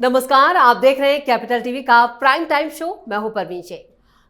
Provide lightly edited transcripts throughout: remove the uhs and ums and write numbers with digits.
नमस्कार, आप देख रहे हैं कैपिटल टीवी का प्राइम टाइम शो। मैं हूं परवीन शे।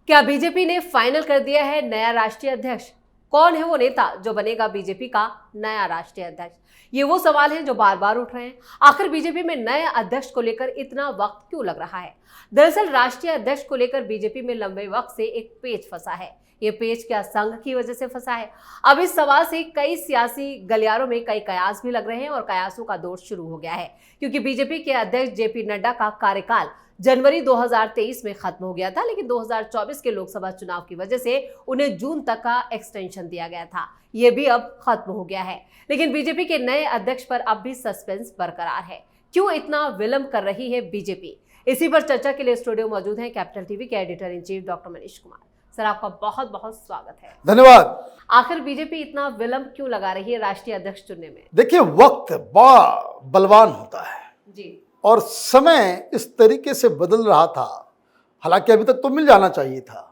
क्या बीजेपी ने फाइनल कर दिया है नया राष्ट्रीय अध्यक्ष? कौन है वो नेता जो बनेगा बीजेपी का नया राष्ट्रीय अध्यक्ष? ये वो सवाल हैं जो बार बार उठ रहे हैं। आखिर बीजेपी में नए अध्यक्ष को लेकर इतना वक्त क्यों लग रहा है? दरअसल राष्ट्रीय अध्यक्ष को लेकर बीजेपी में लंबे वक्त से एक पेच फंसा है। ये पेच क्या संघ की वजह से फंसा है? अब इस सवाल से कई सियासी गलियारों में कई कयास भी लग रहे हैं और कयासों का दौर शुरू हो गया है, क्योंकि बीजेपी के अध्यक्ष जेपी नड्डा का कार्यकाल जनवरी 2023 में खत्म हो गया था, लेकिन 2024 के लोकसभा चुनाव की वजह से उन्हें जून तक का एक्सटेंशन दिया गया था। ये भी अब खत्म हो गया है, लेकिन बीजेपी के नए अध्यक्ष पर अब भी सस्पेंस बरकरार है। क्यों इतना विलंब कर रही है बीजेपी? इसी पर चर्चा के लिए स्टूडियो मौजूद हैं कैपिटल टीवी के editor in chief doctor Manish Kumar. Sir, आपका बहुत बहुत स्वागत है। धन्यवाद। आखिर बीजेपी इतना विलंब क्यों लगा रही है राष्ट्रीय अध्यक्ष चुनने में? देखिए, वक्त बड़ा बलवान होता है जी, और समय इस तरीके से बदल रहा था। हालांकि अभी तक तो मिल जाना चाहिए था।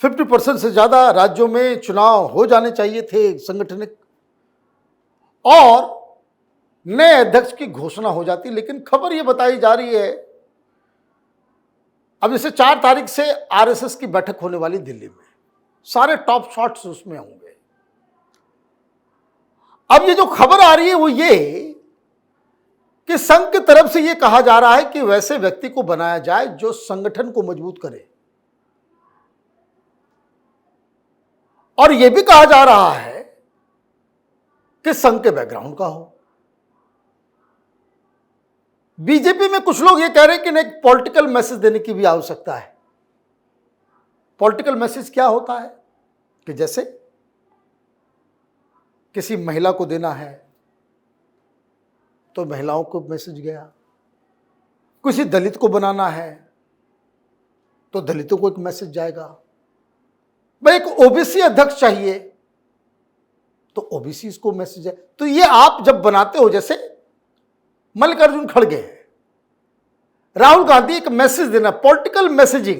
50% से ज्यादा राज्यों में चुनाव हो जाने चाहिए थे संगठनिक, और नए अध्यक्ष की घोषणा हो जाती। लेकिन खबर यह बताई जा रही है, अब जैसे 4 तारीख से आरएसएस की बैठक होने वाली दिल्ली में, सारे टॉप शॉट्स उसमें होंगे। अब ये जो खबर आ रही है वो ये कि संघ की तरफ से ये कहा जा रहा है कि वैसे व्यक्ति को बनाया जाए जो संगठन को मजबूत करे, और यह भी कहा जा रहा है कि संघ के बैकग्राउंड का हो। बीजेपी में कुछ लोग ये कह रहे हैं कि एक पॉलिटिकल मैसेज देने की भी आवश्यकता है। पॉलिटिकल मैसेज क्या होता है कि जैसे किसी महिला को देना है तो महिलाओं को मैसेज गया, किसी दलित को बनाना है तो दलितों को एक मैसेज जाएगा, भाई एक ओबीसी अध्यक्ष चाहिए तो ओबीसी को मैसेज है। तो ये आप जब बनाते हो, जैसे मल्लिकार्जुन खड़गे हैं, राहुल गांधी, एक मैसेज देना, पॉलिटिकल मैसेजिंग,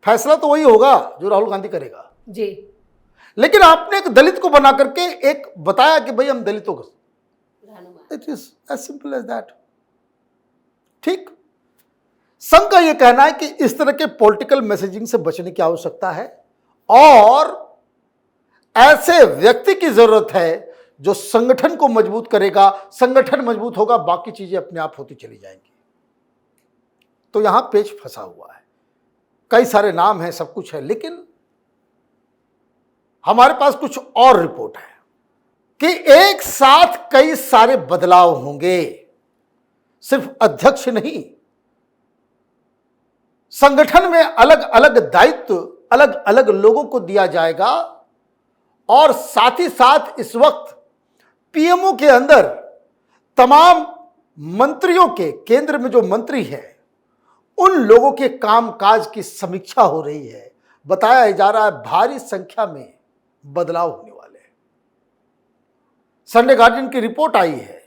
फैसला तो वही होगा जो राहुल गांधी करेगा जी, लेकिन आपने एक दलित को बना करके एक बताया कि भाई हम दलितों को, it is as simple as that. ठीक, संघ का यह कहना है कि इस तरह के पॉलिटिकल मैसेजिंग से बचने की आवश्यकता है और ऐसे व्यक्ति की जरूरत है जो संगठन को मजबूत करेगा। संगठन मजबूत होगा, बाकी चीजें अपने आप होती चली जाएंगी। तो यहां पेच फंसा हुआ है, कई सारे नाम हैं, सब कुछ है, लेकिन हमारे पास कुछ और रिपोर्ट है कि एक साथ कई सारे बदलाव होंगे। सिर्फ अध्यक्ष नहीं, संगठन में अलग अलग दायित्व अलग अलग लोगों को दिया जाएगा, और साथ ही साथ इस वक्त पीएमओ के अंदर तमाम मंत्रियों के, केंद्र में जो मंत्री हैं उन लोगों के कामकाज की समीक्षा हो रही है। बताया जा रहा है भारी संख्या में बदलाव होने वाले हैं। संडे गार्डियन की रिपोर्ट आई है।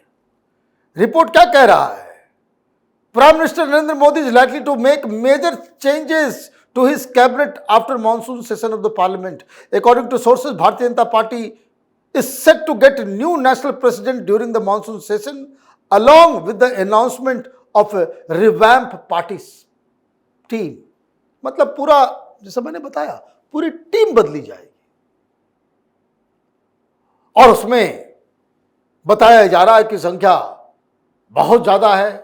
रिपोर्ट क्या कह रहा है? Prime minister Narendra Modi is likely to make major changes to his cabinet after monsoon session of the parliament. According to sources, Bharatiya Janata Party is set to get a new national president during the monsoon session, along with the announcement of a revamp party team. मतलब पूरा, जैसा मैंने बताया, पूरी team बदली जाएगी, और उसमें बताया जा रहा है कि संख्या बहुत ज्यादा है,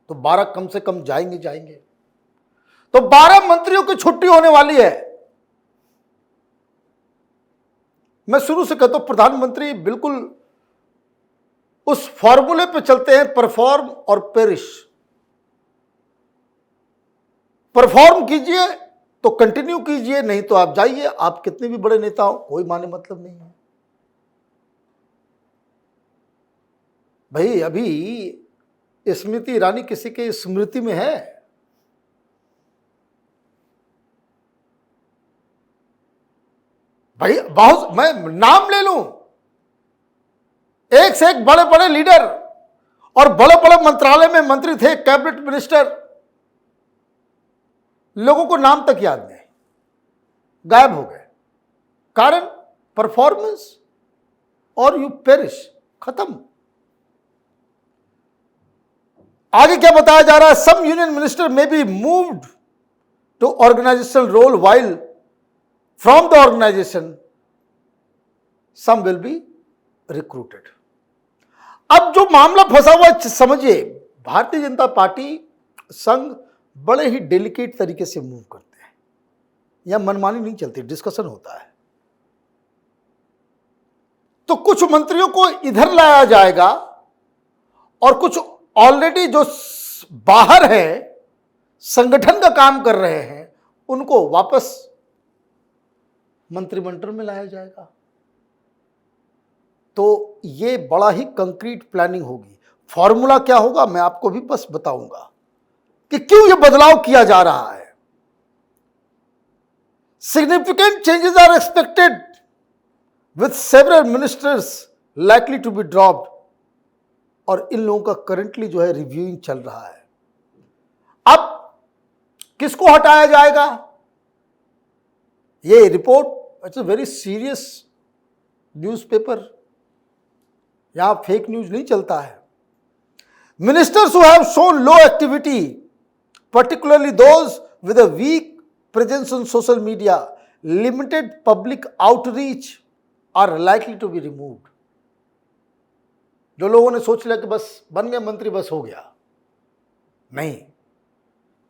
तो 12 कम से कम जाएंगे। तो 12 मंत्रियों की छुट्टी होने वाली है। मैं शुरू से कहता हूं, प्रधानमंत्री बिल्कुल उस फॉर्मूले पे चलते हैं, परफॉर्म और पेरिश। परफॉर्म कीजिए तो कंटिन्यू कीजिए, नहीं तो आप जाइए। आप कितने भी बड़े नेता हो, कोई माने मतलब नहीं है। भाई अभी स्मृति ईरानी किसी के स्मृति में है? भाई बहुत, मैं नाम ले लूं, एक से एक बड़े बड़े लीडर और बड़े बड़े मंत्रालय में मंत्री थे, कैबिनेट मिनिस्टर, लोगों को नाम तक याद नहीं, गायब हो गए। कारण परफॉर्मेंस और यू पेरिश, खत्म। आगे क्या बताया जा रहा है, some union minister may be moved to organisational role while from the organisation some will be recruited. अब जो मामला फंसा हुआ है, समझिए, भारतीय जनता पार्टी संघ बड़े ही डेलिकेट तरीके से मूव करते हैं, या मनमानी नहीं चलती, डिस्कशन होता है। तो कुछ मंत्रियों को इधर लाया जाएगा और कुछ ऑलरेडी जो बाहर है, संगठन का काम कर रहे हैं, उनको वापस मंत्रिमंडल में लाया जाएगा। तो ये बड़ा ही कंक्रीट प्लानिंग होगी। फॉर्मूला क्या होगा मैं आपको भी बस बताऊंगा कि क्यों ये बदलाव किया जा रहा है। Significant changes are expected with several ministers likely to be dropped, और इन लोगों का करंटली जो है रिव्यूइंग चल रहा है। अब किसको हटाया जाएगा, ये report, it's a very serious newspaper, यहां फेक न्यूज नहीं चलता है। Ministers who have shown low activity, particularly those with a weak presence on social media, limited public outreach are likely to be removed। जो लोगों ने सोच लिया कि बस बन गए मंत्री, बस हो गया, नहीं।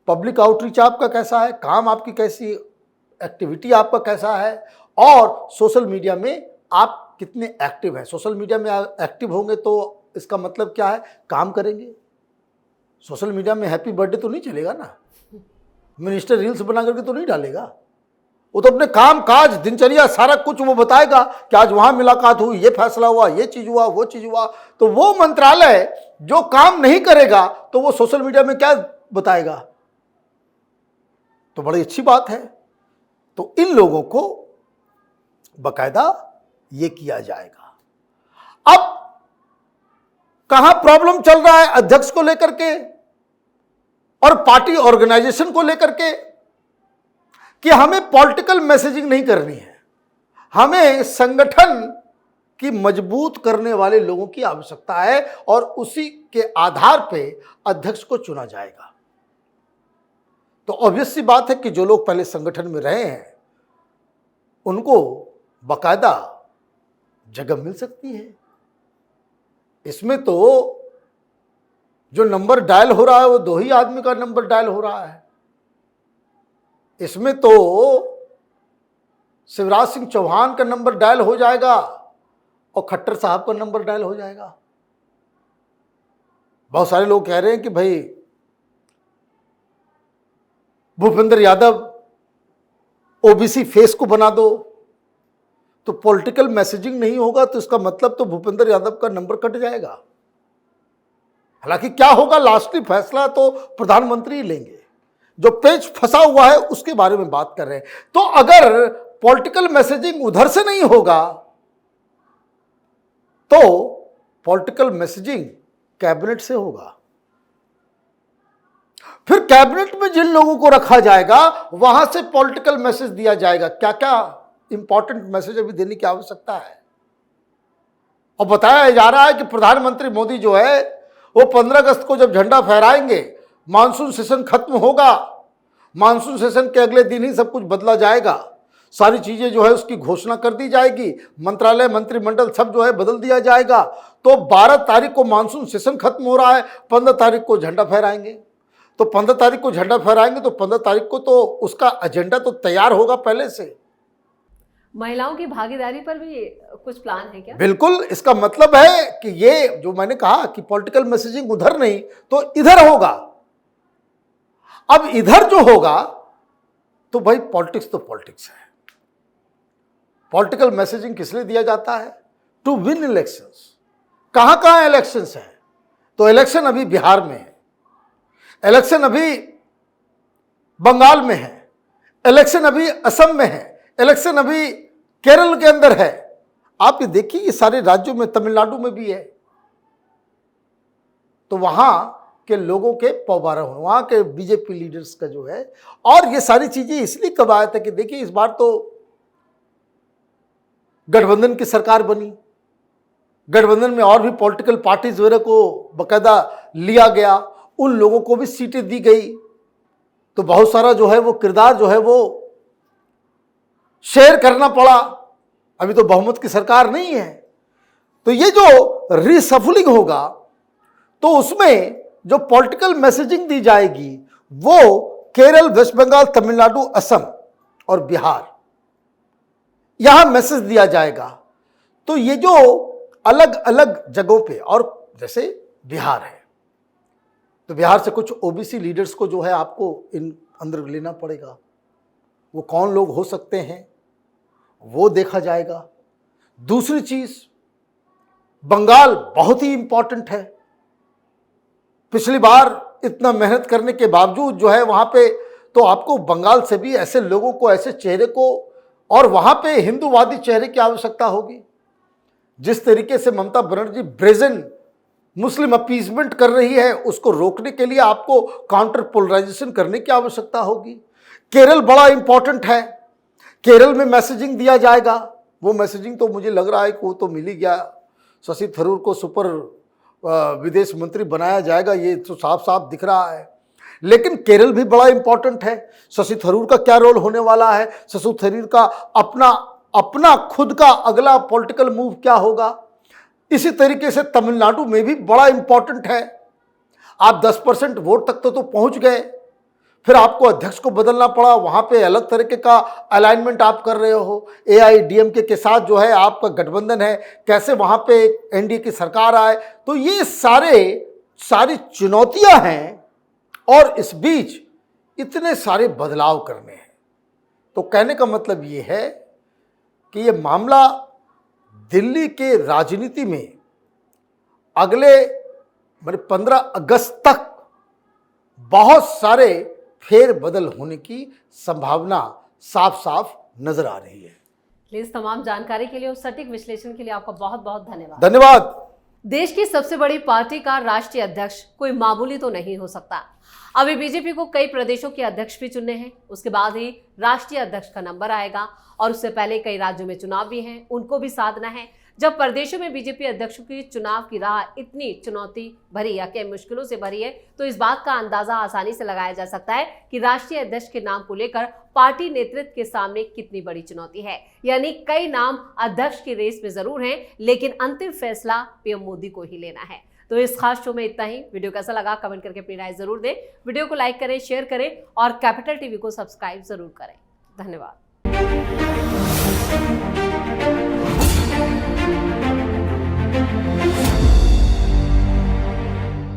पब्लिक आउटरीच आपका कैसा है, काम आपकी कैसी, एक्टिविटी आपका कैसा है, और सोशल मीडिया में आप कितने एक्टिव हैं। सोशल मीडिया में एक्टिव होंगे तो इसका मतलब क्या है, काम करेंगे। सोशल मीडिया में हैप्पी बर्थडे तो नहीं चलेगा ना, मिनिस्टर रील्स बना करके तो नहीं डालेगा, वो तो अपने काम काज, दिनचर्या, सारा कुछ वो बताएगा कि आज वहां मुलाकात हुई, ये फैसला हुआ, ये चीज हुआ, वो चीज हुआ। तो वो मंत्रालय जो काम नहीं करेगा तो वो सोशल मीडिया में क्या बताएगा, तो बड़ी अच्छी बात है। तो इन लोगों को बकायदा ये किया जाएगा। अब कहां प्रॉब्लम चल रहा है, अध्यक्ष को लेकर के और पार्टी ऑर्गेनाइजेशन को लेकर के, कि हमें पॉलिटिकल मैसेजिंग नहीं करनी है, हमें संगठन की मजबूत करने वाले लोगों की आवश्यकता है, और उसी के आधार पे अध्यक्ष को चुना जाएगा। तो ऑब्वियस सी बात है कि जो लोग पहले संगठन में रहे हैं उनको बकायदा जगह मिल सकती है। इसमें तो जो नंबर डायल हो रहा है वो 2 ही आदमी का नंबर डायल हो रहा है। इसमें तो शिवराज सिंह चौहान का नंबर डायल हो जाएगा और खट्टर साहब का नंबर डायल हो जाएगा। बहुत सारे लोग कह रहे हैं कि भाई भूपेंद्र यादव ओबीसी फेस को बना दो, तो पॉलिटिकल मैसेजिंग नहीं होगा तो इसका मतलब तो भूपेंद्र यादव का नंबर कट जाएगा। हालांकि क्या होगा, लास्टली फैसला तो प्रधानमंत्री लेंगे। जो पेच फंसा हुआ है उसके बारे में बात कर रहे हैं। तो अगर पॉलिटिकल मैसेजिंग उधर से नहीं होगा तो पॉलिटिकल मैसेजिंग कैबिनेट से होगा। फिर कैबिनेट में जिन लोगों को रखा जाएगा वहां से पॉलिटिकल मैसेज दिया जाएगा। क्या क्या इंपॉर्टेंट मैसेज अभी देने की आवश्यकता है। और बताया जा रहा है कि प्रधानमंत्री मोदी जो है वो 15 अगस्त को जब झंडा फहराएंगे, मानसून सेशन खत्म होगा, मानसून सेशन के अगले दिन ही सब कुछ बदला जाएगा, सारी चीजें जो है उसकी घोषणा कर दी जाएगी, मंत्रालय मंत्रिमंडल सब जो है बदल दिया जाएगा। तो 12 तारीख को मानसून सेशन खत्म हो रहा है, 15 तारीख को झंडा फहराएंगे। तो 15 तारीख को झंडा फहराएंगे तो 15 तारीख को तो उसका एजेंडा तो तैयार होगा पहले से। महिलाओं की भागीदारी पर भी कुछ प्लान है क्या? बिल्कुल, इसका मतलब है कि ये जो मैंने कहा कि पॉलिटिकल मैसेजिंग उधर नहीं तो इधर होगा। अब इधर जो होगा तो भाई पॉलिटिक्स तो पॉलिटिक्स है। पॉलिटिकल मैसेजिंग किस लिए दिया जाता है? To win elections. कहां कहां इलेक्शंस हैं? तो इलेक्शन अभी बिहार में है, इलेक्शन अभी बंगाल में है, इलेक्शन अभी असम में है, इलेक्शन अभी केरल के अंदर है। आप ये देखिए ये सारे राज्यों में, तमिलनाडु में भी है। तो वहां के लोगों के पौबारा हो, वहां के बीजेपी लीडर्स का जो है। और ये सारी चीजें इसलिए कवायद है कि देखिए इस बार तो गठबंधन की सरकार बनी, गठबंधन में और भी पॉलिटिकल पार्टीज वगैरह को बकायदा लिया गया उन लोगों को भी सीटें दी गई, तो बहुत सारा जो है वो किरदार जो है वो शेयर करना पड़ा। अभी तो बहुमत की सरकार नहीं है, तो ये जो रिसफलिंग होगा तो उसमें जो पॉलिटिकल मैसेजिंग दी जाएगी वो केरल, वेस्ट बंगाल, तमिलनाडु, असम और बिहार, यहां मैसेज दिया जाएगा। तो ये जो अलग अलग जगहों पे, और जैसे बिहार है तो बिहार से कुछ ओबीसी लीडर्स को जो है आपको इन अंदर लेना पड़ेगा। वो कौन लोग हो सकते हैं वो देखा जाएगा। दूसरी चीज, बंगाल बहुत ही इंपॉर्टेंट है। पिछली बार इतना मेहनत करने के बावजूद जो है वहां पे, तो आपको बंगाल से भी ऐसे लोगों को, ऐसे चेहरे को, और वहां पे हिंदूवादी चेहरे की आवश्यकता होगी। जिस तरीके से Mamata Banerjee brazen Muslim appeasement कर रही है, उसको रोकने के लिए आपको काउंटर पोलराइजेशन करने की आवश्यकता होगी। केरल बड़ा इंपॉर्टेंट है, केरल में मैसेजिंग दिया जाएगा। वो मैसेजिंग तो मुझे लग रहा है कि वो तो मिल ही गया। शशि थरूर को सुपर विदेश मंत्री बनाया जाएगा, ये तो साफ साफ दिख रहा है। लेकिन केरल भी बड़ा इंपॉर्टेंट है। शशि थरूर का क्या रोल होने वाला है, शशि थरूर का अपना खुद का अगला पॉलिटिकल मूव क्या होगा। इसी तरीके से तमिलनाडु में भी बड़ा इंपॉर्टेंट है। आप 10% वोट तक तो पहुंच गए, फिर आपको अध्यक्ष को बदलना पड़ा, वहां पे अलग तरीके का अलाइनमेंट आप कर रहे हो। एआईडीएमके के साथ जो है आपका गठबंधन है, कैसे वहां पे एनडीए की सरकार आए। तो ये सारी चुनौतियां हैं, और इस बीच इतने सारे बदलाव करने हैं। तो कहने का मतलब ये है कि ये मामला दिल्ली के राजनीति में अगले 15 अगस्त तक बहुत सारे फेरबदल होने की संभावना साफ साफ नजर आ रही है। इस तमाम जानकारी के लिए और सटीक विश्लेषण के लिए आपका बहुत बहुत धन्यवाद। धन्यवाद। देश की सबसे बड़ी पार्टी का राष्ट्रीय अध्यक्ष कोई मामूली तो नहीं हो सकता। अभी बीजेपी को कई प्रदेशों के अध्यक्ष भी चुनने हैं, उसके बाद ही राष्ट्रीय अध्यक्ष का नंबर आएगा, और उससे पहले कई राज्यों में चुनाव भी हैं, उनको भी साधना है। जब प्रदेशों में बीजेपी अध्यक्षों की चुनाव की राह इतनी चुनौती भरी या कई मुश्किलों से भरी है, तो इस बात का अंदाजा आसानी से लगाया जा सकता है कि राष्ट्रीय अध्यक्ष के नाम को लेकर पार्टी नेतृत्व के सामने कितनी बड़ी चुनौती है। यानी कई नाम अध्यक्ष की रेस में जरूर हैं, लेकिन अंतिम फैसला पीएम मोदी को ही लेना है। तो इस खास शो में इतना ही। वीडियो कैसा लगा कमेंट करके अपनी राय जरूर दें। वीडियो को लाइक करें, शेयर करें और कैपिटल टीवी को सब्सक्राइब जरूर करें। धन्यवाद।